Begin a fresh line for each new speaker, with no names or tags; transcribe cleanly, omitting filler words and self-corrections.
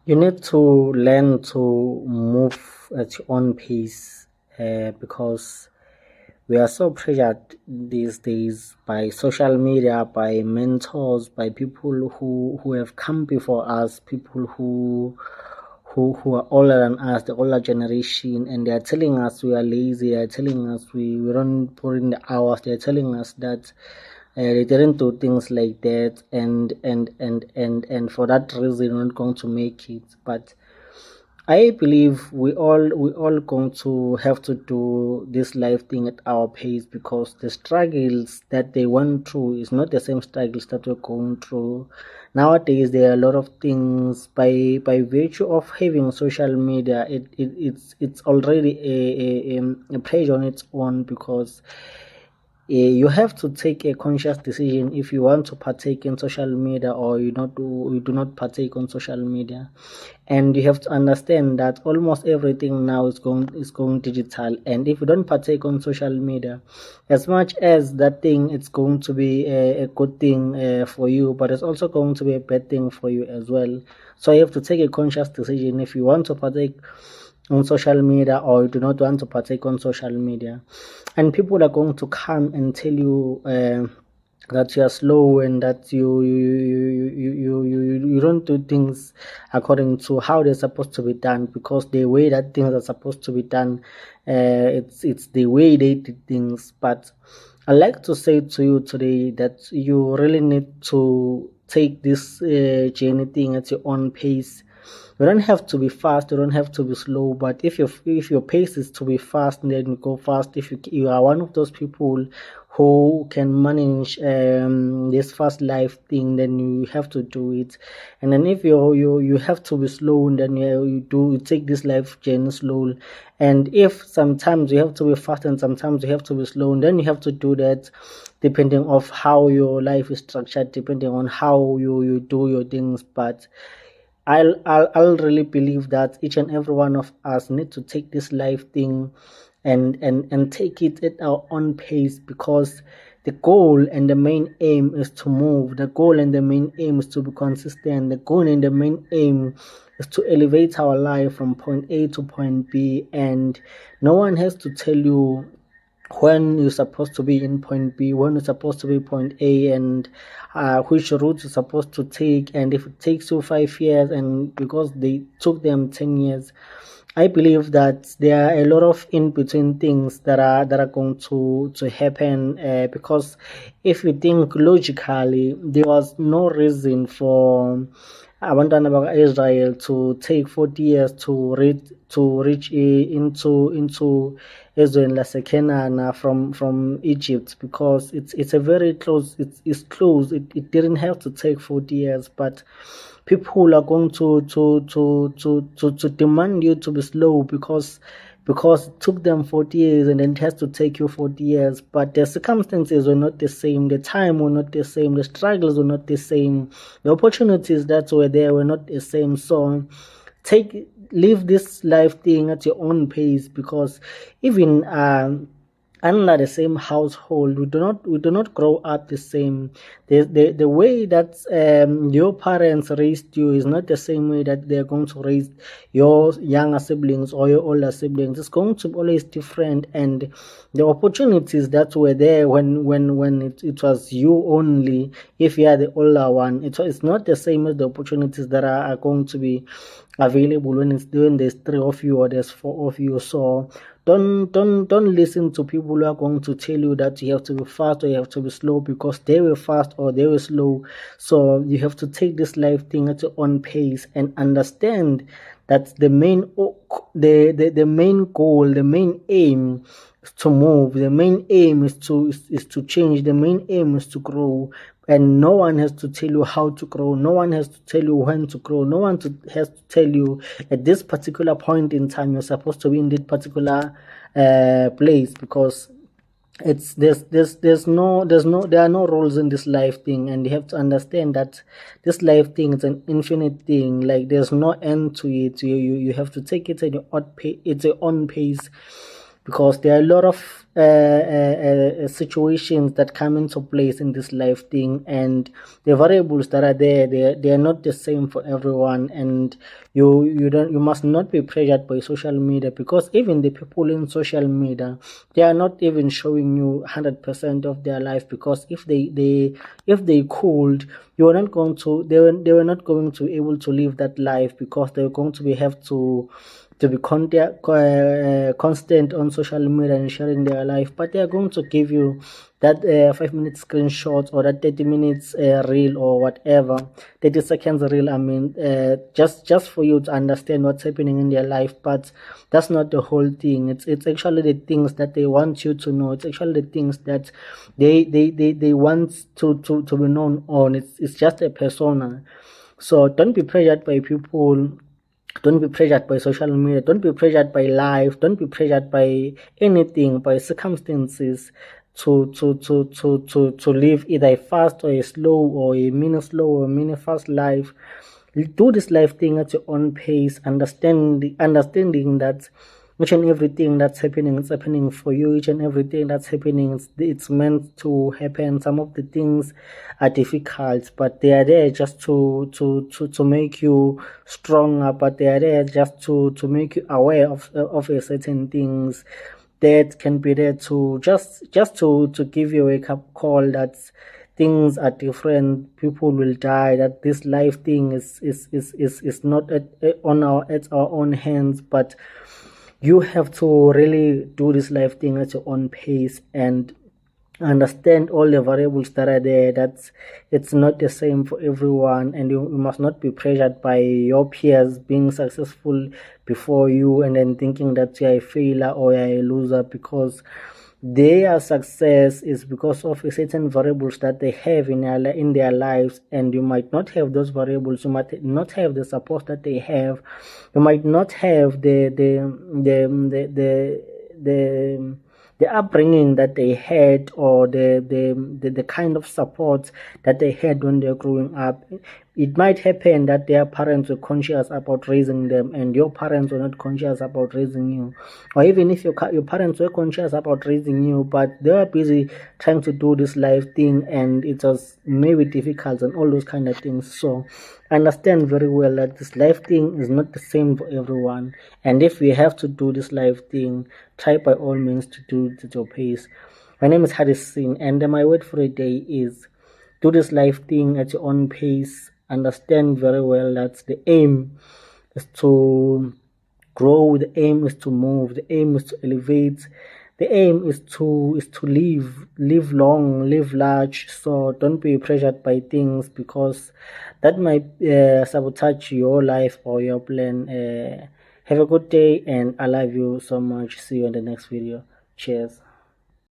You need to learn to move at your own pace because we are so pressured these days by social media, by mentors, by people who have come before us, people who are older than us, the older generation, and they are telling us we are lazy, they are telling us we don't put in the hours, they are telling us that they didn't do things like that, and for that reason we're not going to make it. But I believe we all going to have to do this life thing at our pace, because the struggles that they went through is not the same struggles that we're going through nowadays. There are a lot of things by virtue of having social media. It's already a pressure on its own, because you have to take a conscious decision if you want to partake in social media, or you do not partake on social media. And you have to understand that almost everything now is going digital, and if you don't partake on social media, as much as that thing, it's going to be a good thing for you, but it's also going to be a bad thing for you as well. So you have to take a conscious decision if you want to partake on social media, or you do not want to partake on social media. And people are going to come and tell you that you are slow, and that you don't do things according to how they're supposed to be done, because the way that things are supposed to be done, it's the way they did things. But I like to say to you today that you really need to take this journey thing at your own pace. You don't have to be fast, you don't have to be slow, but if your pace is to be fast, then you go fast. If you are one of those people who can manage this fast life thing, then you have to do it. And then if you have to be slow, then you take this life journey slow. And if sometimes you have to be fast and sometimes you have to be slow, then you have to do that depending of how your life is structured, depending on how you do your things. But I'll really believe that each and every one of us need to take this life thing and take it at our own pace, because the goal and the main aim is to move. The goal and the main aim is to be consistent. The goal and the main aim is to elevate our life from point A to point B, and no one has to tell you when you're supposed to be in point B, when you're supposed to be point A, and which route you're supposed to take. And if it takes you 5 years, and because they took them 10 years, I believe that there are a lot of in between things that are going to happen. Because if you think logically, there was no reason for abantwana Israel to take 40 years to reach into ezweni laseKenana from Egypt, because it's a very close, it's close. It didn't have to take 40 years, but people are going to demand you to be slow, because it took them 40 years, and then it has to take you 40 years. But the circumstances were not the same, the time were not the same, the struggles were not the same, the opportunities that were there were not the same. So live this life thing at your own pace, because even under the same household, we do not grow up the same. The way that your parents raised you is not the same way that they're going to raise your younger siblings or your older siblings. It's going to be always different, and the opportunities that were there when it was you only, if you are the older one, it's not the same as the opportunities that are going to be available when there's 3 of you or there's 4 of you. So don't listen to people who are going to tell you that you have to be fast or you have to be slow, because they were fast or they were slow. So you have to take this life thing at your own pace, and understand that the main goal, the main aim is to move. The main aim is to change. The main aim is to grow. And no one has to tell you how to grow. No one has to tell you when to grow. No one has to tell you at this particular point in time you're supposed to be in this particular place, because there are no rules in this life thing. And you have to understand that this life thing is an infinite thing. Like, there's no end to it. You have to take it at your own pace. because there are a lot of situations that come into place in this life thing, and the variables that are there, they are not the same for everyone. And you must not be pressured by social media, because even the people in social media, they are not even showing you 100% of their life, because if they could, you are not going to they were not going to be able to live that life, because they're going to have to be constant on social media and sharing their life. But they are going to give you that 5-minute screenshot, or that 30 minutes reel, or whatever, 30 seconds reel, I mean, just for you to understand what's happening in their life. But that's not the whole thing. It's actually the things that they want you to know. It's actually the things that they want to be known on. It's just a persona. So don't be pressured by people. Don't be pressured by social media. Don't be pressured by life. Don't be pressured by anything, by circumstances, to live either a fast or a slow, or a mini slow or a mini fast life. Do this life thing at your own pace, understanding that each and everything that's happening, it's happening for you. Each and everything that's happening, it's meant to happen. Some of the things are difficult, but they are there just to make you stronger. But they are there just to make you aware of a certain things that can be there to just to give you a wake up call that things are different. People will die. That this life thing is not at our own hands, but you have to really do this life thing at your own pace, and understand all the variables that are there. That's It's not the same for everyone, and you must not be pressured by your peers being successful before you, and then thinking that you're a failure or you're a loser, because their success is because of certain variables that they have in their lives, and you might not have those variables. You might not have the support that they have. You might not have the upbringing that they had, or the kind of support that they had when they're growing up. It might happen that their parents were conscious about raising them, and your parents were not conscious about raising you. Or even if your parents were conscious about raising you, but they were busy trying to do this life thing, and it was maybe difficult and all those kind of things. So understand very well that this life thing is not the same for everyone. And if we have to do this life thing, try by all means to do it at your pace. My name is Hadison, and my word for the day is: do this life thing at your own pace. Understand very well that the aim is to grow, the aim is to move, the aim is to elevate, the aim is to live long, live large. So don't be pressured by things, because that might sabotage your life or your plan. Have a good day, and I love you so much. See you in the next video. Cheers.